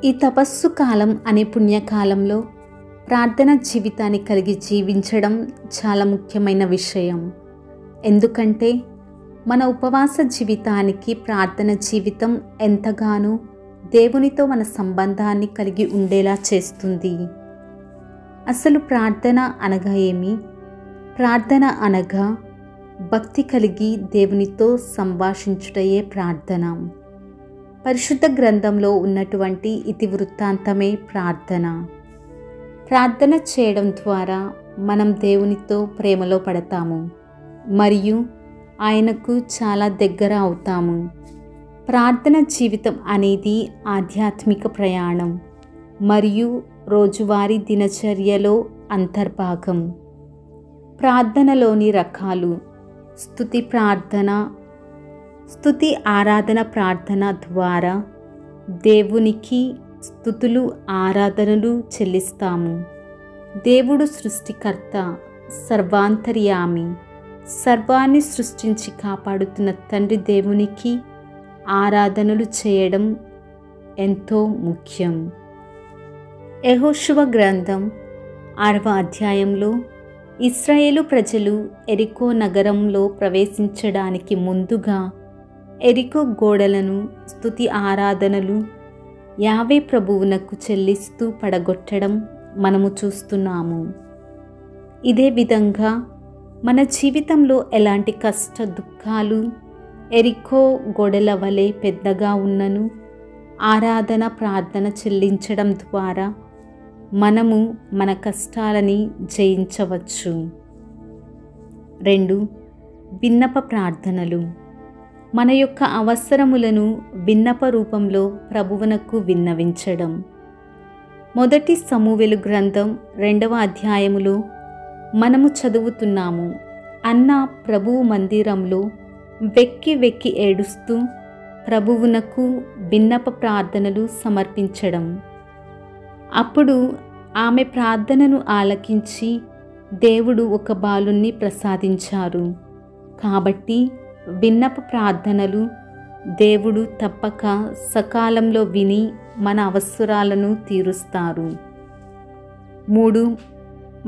ఈ తపస్సు కాలం అనే పుణ్యకాలంలో ప్రార్థన జీవితాన్ని కలిగి జీవించడం చాలా ముఖ్యమైన విషయం. ఎందుకంటే మన ఉపవాస జీవితానికి ప్రార్థన జీవితం ఎంతగానో దేవునితో మన సంబంధాన్ని కలిగి ఉండేలా చేస్తుంది. అసలు ప్రార్థన అనగా ఏమి? ప్రార్థన అనగా భక్తి కలిగి దేవునితో సంభాషించుటయే ప్రార్థన. పరిశుద్ధ గ్రంథంలో ఉన్నటువంటి ఇతివృత్తాంతమే ప్రార్థన. ప్రార్థన చేయడం ద్వారా మనం దేవునితో ప్రేమలో పడతాము మరియు ఆయనకు చాలా దగ్గర అవుతాము. ప్రార్థన జీవితం అనేది ఆధ్యాత్మిక ప్రయాణం మరియు రోజువారీ దినచర్యలో అంతర్భాగం. ప్రార్థనలోని రకాలు: స్తుతి ప్రార్థన. స్తుతి ఆరాధన ప్రార్థన ద్వారా దేవునికి స్తుతులు ఆరాధనలు చెల్లిస్తాము. దేవుడు సృష్టికర్త, సర్వాంతర్యామి, సర్వాన్ని సృష్టించి కాపాడుతున్న తండ్రి దేవునికి ఆరాధనలు చేయడం ఎంతో ముఖ్యం. యెహోషువ గ్రంథం 6వ అధ్యాయంలో ఇశ్రాయేలు ప్రజలు ఎరికో నగరంలో ప్రవేశించడానికి ముందుగా ఎరికో గోడలను స్తుతి ఆరాధనలు యావే ప్రభువునకు చెల్లిస్తూ పడగొట్టడం మనము చూస్తున్నాము. ఇదే విధంగా మన జీవితంలో ఎలాంటి కష్ట దుఃఖాలు ఎరికో గోడల వలె పెద్దగా ఉన్నను ఆరాధన ప్రార్థన చెల్లించడం ద్వారా మనము మన కష్టాలని జయించవచ్చు. 2. విన్నప ప్రార్థనలు. మన యొక్క అవసరములను విన్నప రూపంలో ప్రభువునకు విన్నవించడం. మొదటి సమూయేలు గ్రంథం 2వ అధ్యాయములో మనము చదువుతున్నాము. అన్న ప్రభువు మందిరంలో వెక్కి వెక్కి ఏడుస్తూ ప్రభువునకు విన్నప ప్రార్థనలు సమర్పించడం. అప్పుడు ఆమె ప్రార్థనను ఆలకించి దేవుడు ఒక బాలుని ప్రసాదించారు. కాబట్టి విన్నప ప్రార్థనలు దేవుడు తప్పక సకాలంలో విని మన అవసరాలను తీరుస్తారు. 3.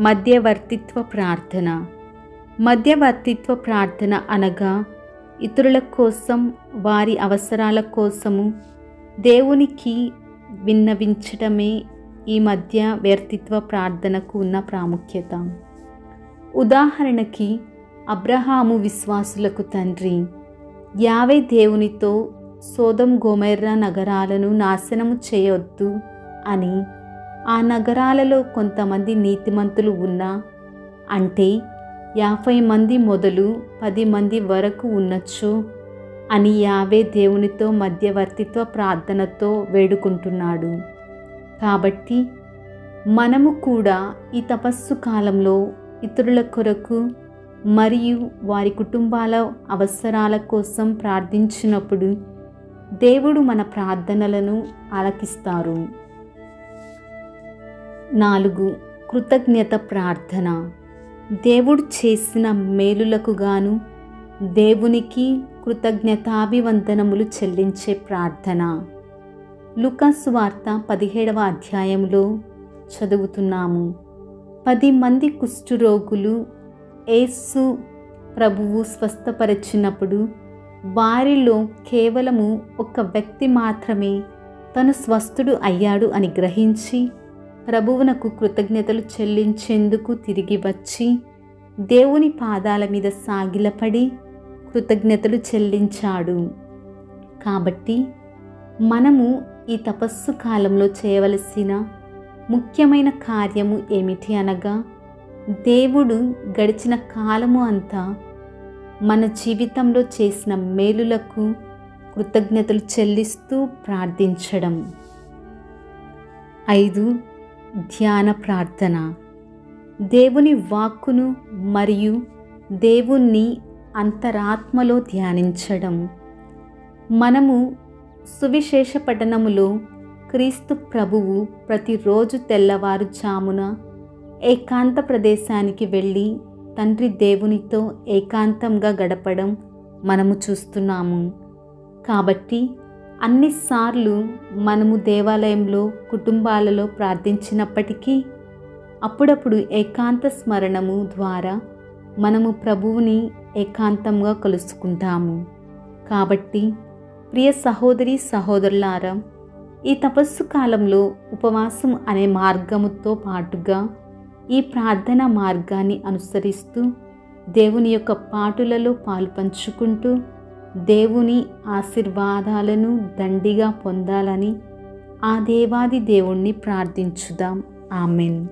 మధ్యవర్తిత్వ ప్రార్థన. మధ్యవర్తిత్వ ప్రార్థన అనగా ఇతరుల కోసం వారి అవసరాల కోసము దేవునికి విన్నవించటమే ఈ మధ్యవర్తిత్వ ప్రార్థనకు ఉన్న ప్రాముఖ్యత. ఉదాహరణకి అబ్రహాము విశ్వాసులకు తండ్రి. యావే దేవునితో సొదొమ గొమొర్రా నగరాలను నాశనము చేయొద్దు అని, ఆ నగరాలలో కొంతమంది నీతిమంతులు ఉన్నా, అంటే 50 మంది మొదలు 10 మంది వరకు ఉన్నచో అని యావే దేవునితో మధ్యవర్తిత్వ ప్రార్థనతో వేడుకుంటున్నాడు. కాబట్టి మనము కూడా ఈ తపస్సు కాలంలో ఇతరుల కొరకు మరియు వారి కుటుంబాల అవసరాల కోసం ప్రార్థించినప్పుడు దేవుడు మన ప్రార్థనలను ఆలకిస్తారు. 4. కృతజ్ఞత ప్రార్థన. దేవుడు చేసిన మేలులకు గాను దేవునికి కృతజ్ఞతాభివందనములు చెల్లించే ప్రార్థన. లూకా సువార్త 17వ అధ్యాయంలో చదువుతున్నాము. 10 మంది కుష్ఠరోగులు యేసు ప్రభువు స్వస్థపరిచినప్పుడు వారిలో కేవలము ఒక వ్యక్తి మాత్రమే తను స్వస్థుడు అయ్యాడు అని గ్రహించి ప్రభువునకు కృతజ్ఞతలు చెల్లించేందుకు తిరిగి వచ్చి దేవుని పాదాల మీద సాగిలపడి కృతజ్ఞతలు చెల్లించాడు. కాబట్టి మనము ఈ తపస్సు కాలంలో చేయవలసిన ముఖ్యమైన కార్యము ఏమిటి అనగా, దేవుడు గడిచిన కాలము అంతా మన జీవితంలో చేసిన మేలులకు కృతజ్ఞతలు చెల్లిస్తూ ప్రార్థించడం. 5. ధ్యాన ప్రార్థన. దేవుని వాక్కును మరియు దేవుణ్ణి అంతరాత్మలో ధ్యానించడం. మనము సువిశేష పఠనములో క్రీస్తు ప్రభువు ప్రతిరోజు తెల్లవారుజామున ఏకాంత ప్రదేశానికి వెళ్ళి తండ్రి దేవునితో ఏకాంతంగా గడపడం మనము చూస్తున్నాము. కాబట్టి అన్నిసార్లు మనము దేవాలయంలో కుటుంబాలలో ప్రార్థించినప్పటికీ అప్పుడప్పుడు ఏకాంత స్మరణము ద్వారా మనము ప్రభువుని ఏకాంతంగా కలుసుకుంటాము. కాబట్టి ప్రియ సహోదరి సహోదరులారా, ఈ తపస్సు కాలంలో ఉపవాసం అనే మార్గముతో పాటుగా ఈ ప్రార్థనా మార్గాన్ని అనుసరిస్తూ దేవుని యొక్క పాటులలో పాలుపంచుకుంటూ దేవుని ఆశీర్వాదాలను దండిగా పొందాలని ఆ దేవాది దేవుణ్ణి ప్రార్థించుదాం. ఆమెన్.